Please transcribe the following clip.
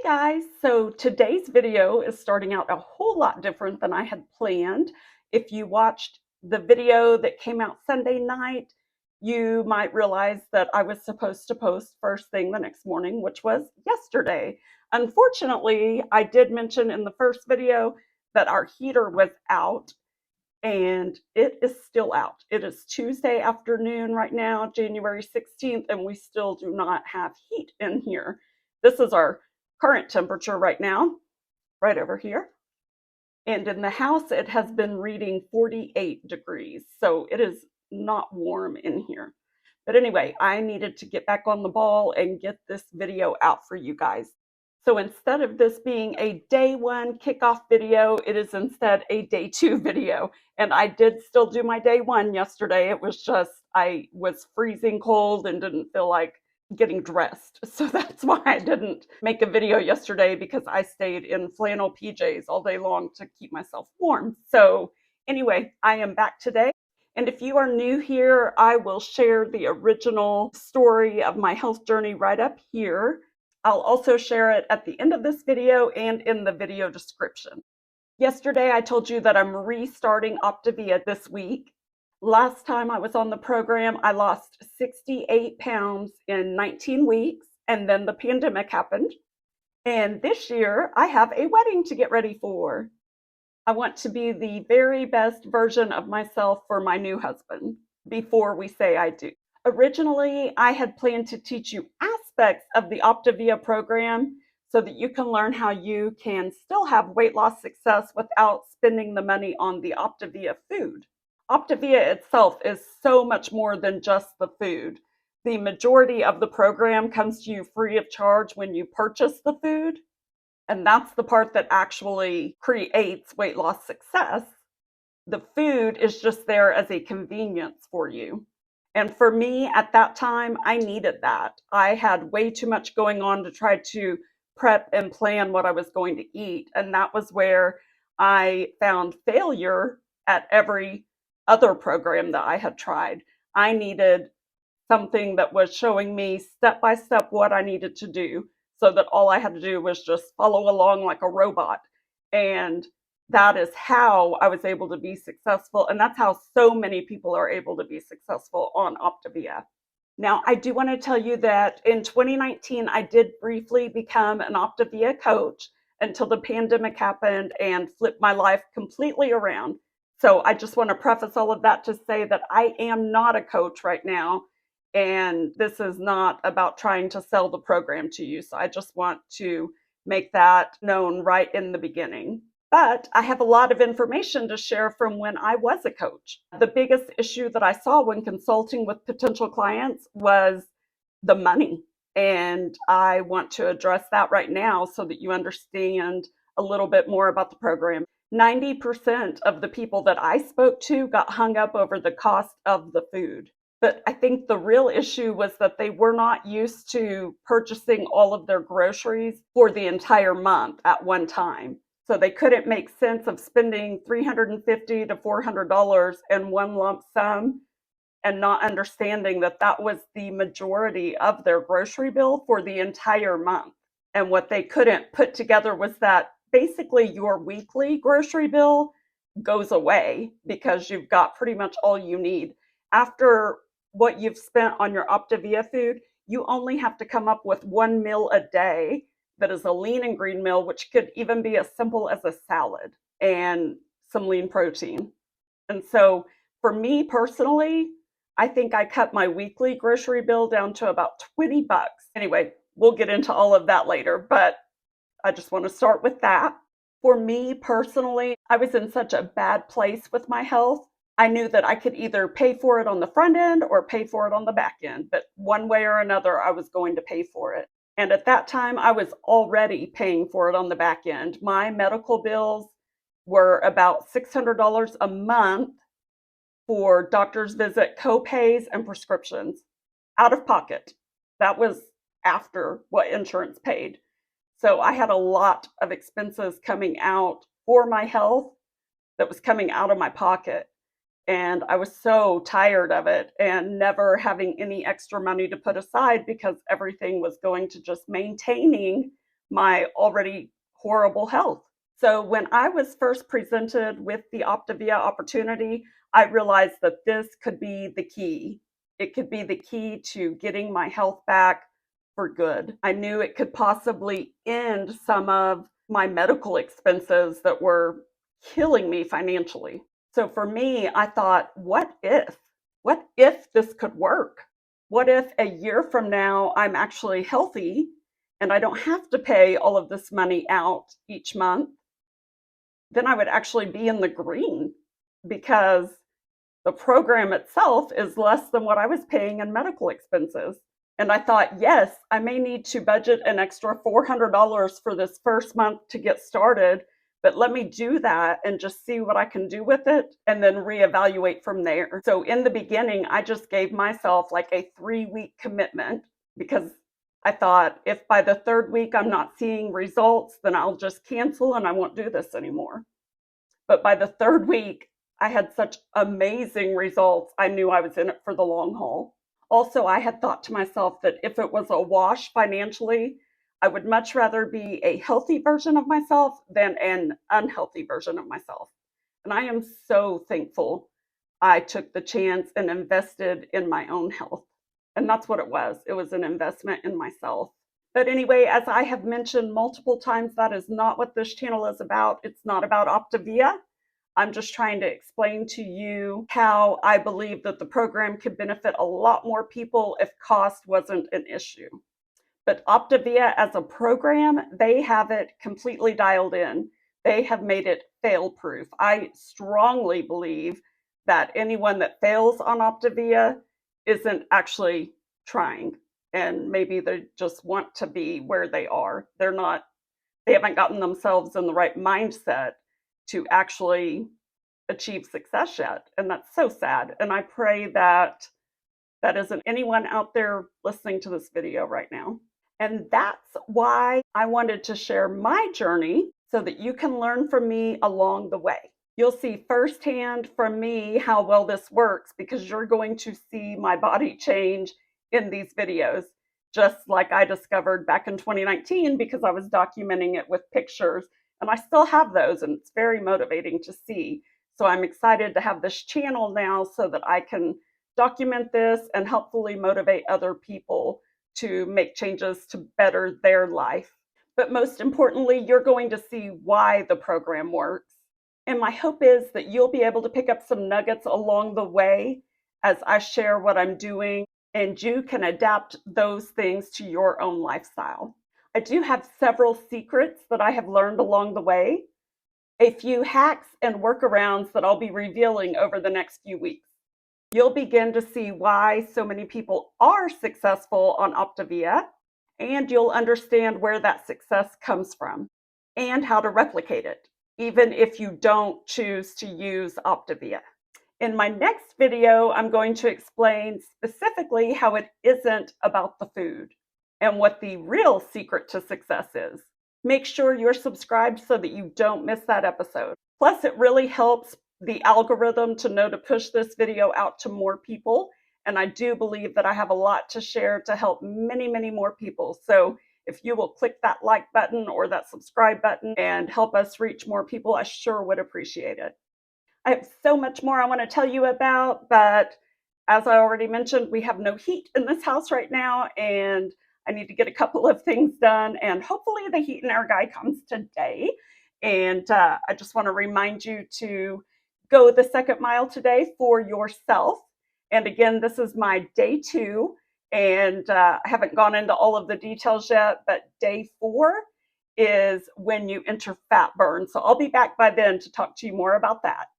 Guys, so today's video is starting out a whole lot different than I had planned. If you watched the video that came out Sunday night, you might realize that I was supposed to post first thing the next morning, which was yesterday. Unfortunately, I did mention in the first video that our heater was out, and it is still out. It is Tuesday afternoon right now, January 16th, and we still do not have heat in here. This is our current temperature right now, right over here. And in the house, it has been reading 48 degrees. So it is not warm in here. But anyway, I needed to get back on the ball and get this video out for you guys. So instead of this being a day one kickoff video, it is instead a day two video. And I did still do my day one yesterday. It was just, I was freezing cold and didn't feel like getting dressed. So that's why I didn't make a video yesterday, because I stayed in flannel PJs all day long to keep myself warm. So anyway, I am back today. And if you are new here, I will share the original story of my health journey right up here. I'll also share it at the end of this video and in the video description. Yesterday, I told you that I'm restarting Optavia this week. Last time I was on the program, I lost 68 pounds in 19 weeks, and then the pandemic happened. And this year, I have a wedding to get ready for. I want to be the very best version of myself for my new husband before we say I do. Originally, I had planned to teach you aspects of the Optavia program so that you can learn how you can still have weight loss success without spending the money on the Optavia food. Optavia itself is so much more than just the food. The majority of the program comes to you free of charge when you purchase the food, and that's the part that actually creates weight loss success. The food is just there as a convenience for you. And for me at that time, I needed that. I had way too much going on to try to prep and plan what I was going to eat. And that was where I found failure at every other program that I had tried. I needed something that was showing me step by step what I needed to do, so that all I had to do was just follow along like a robot. And that is how I was able to be successful. And that's how so many people are able to be successful on Optavia. Now, I do want to tell you that in 2019, I did briefly become an Optavia coach until the pandemic happened and flipped my life completely around. So I just want to preface all of that to say that I am not a coach right now. And this is not about trying to sell the program to you. So I just want to make that known right in the beginning. But I have a lot of information to share from when I was a coach. The biggest issue that I saw when consulting with potential clients was the money. And I want to address that right now so that you understand a little bit more about the program. 90% of the people that I spoke to got hung up over the cost of the food. But I think the real issue was that they were not used to purchasing all of their groceries for the entire month at one time. So they couldn't make sense of spending $350 to $400 in one lump sum and not understanding that that was the majority of their grocery bill for the entire month. And what they couldn't put together was that basically your weekly grocery bill goes away because you've got pretty much all you need. After what you've spent on your Optavia food, you only have to come up with one meal a day that is a lean and green meal, which could even be as simple as a salad and some lean protein. And so for me personally, I think I cut my weekly grocery bill down to about 20 bucks. Anyway, we'll get into all of that later, but I just want to start with that. For me personally, I was in such a bad place with my health. I knew that I could either pay for it on the front end or pay for it on the back end, but one way or another, I was going to pay for it. And at that time, I was already paying for it on the back end. My medical bills were about $600 a month for doctor's visit, co-pays, and prescriptions out of pocket. That was after what insurance paid. So I had a lot of expenses coming out for my health that was coming out of my pocket. And I was so tired of it and never having any extra money to put aside because everything was going to just maintaining my already horrible health. So when I was first presented with the Optavia opportunity, I realized that this could be the key. It could be the key to getting my health back for good. I knew it could possibly end some of my medical expenses that were killing me financially. So for me, I thought, what if? What if this could work? What if a year from now I'm actually healthy and I don't have to pay all of this money out each month? Then I would actually be in the green because the program itself is less than what I was paying in medical expenses. And I thought, yes, I may need to budget an extra $400 for this first month to get started, but let me do that and just see what I can do with it and then reevaluate from there. So in the beginning, I just gave myself like a 3-week commitment because I thought if by the 3rd week I'm not seeing results, then I'll just cancel and I won't do this anymore. But by the 3rd week, I had such amazing results. I knew I was in it for the long haul. Also, I had thought to myself that if it was a wash financially, I would much rather be a healthy version of myself than an unhealthy version of myself. And I am so thankful I took the chance and invested in my own health. And that's what it was. It was an investment in myself. But anyway, as I have mentioned multiple times, that is not what this channel is about. It's not about Optavia. I'm just trying to explain to you how I believe that the program could benefit a lot more people if cost wasn't an issue. But Optavia as a program, they have it completely dialed in. They have made it fail-proof. I strongly believe that anyone that fails on Optavia isn't actually trying, and maybe they just want to be where they are. They haven't gotten themselves in the right mindset to actually achieve success yet. And that's so sad. And I pray that that isn't anyone out there listening to this video right now. And that's why I wanted to share my journey so that you can learn from me along the way. You'll see firsthand from me how well this works because you're going to see my body change in these videos, just like I discovered back in 2019 because I was documenting it with pictures. And I still have those, and it's very motivating to see. So I'm excited to have this channel now so that I can document this and hopefully motivate other people to make changes to better their life. But most importantly, you're going to see why the program works. And my hope is that you'll be able to pick up some nuggets along the way as I share what I'm doing, and you can adapt those things to your own lifestyle. I do have several secrets that I have learned along the way, a few hacks and workarounds that I'll be revealing over the next few weeks. You'll begin to see why so many people are successful on Optavia, and you'll understand where that success comes from and how to replicate it, even if you don't choose to use Optavia. In my next video, I'm going to explain specifically how it isn't about the food and what the real secret to success is. Make sure you're subscribed so that you don't miss that episode. Plus, it really helps the algorithm to know to push this video out to more people. And I do believe that I have a lot to share to help many, many more people. So if you will click that like button or that subscribe button and help us reach more people, I sure would appreciate it. I have so much more I want to tell you about, but as I already mentioned, we have no heat in this house right now, and I need to get a couple of things done, and hopefully the heat and air guy comes today. And I just want to remind you to go the second mile today for yourself. And again, this is my day 2, and I haven't gone into all of the details yet, but day 4 is when you enter fat burn. So I'll be back by then to talk to you more about that.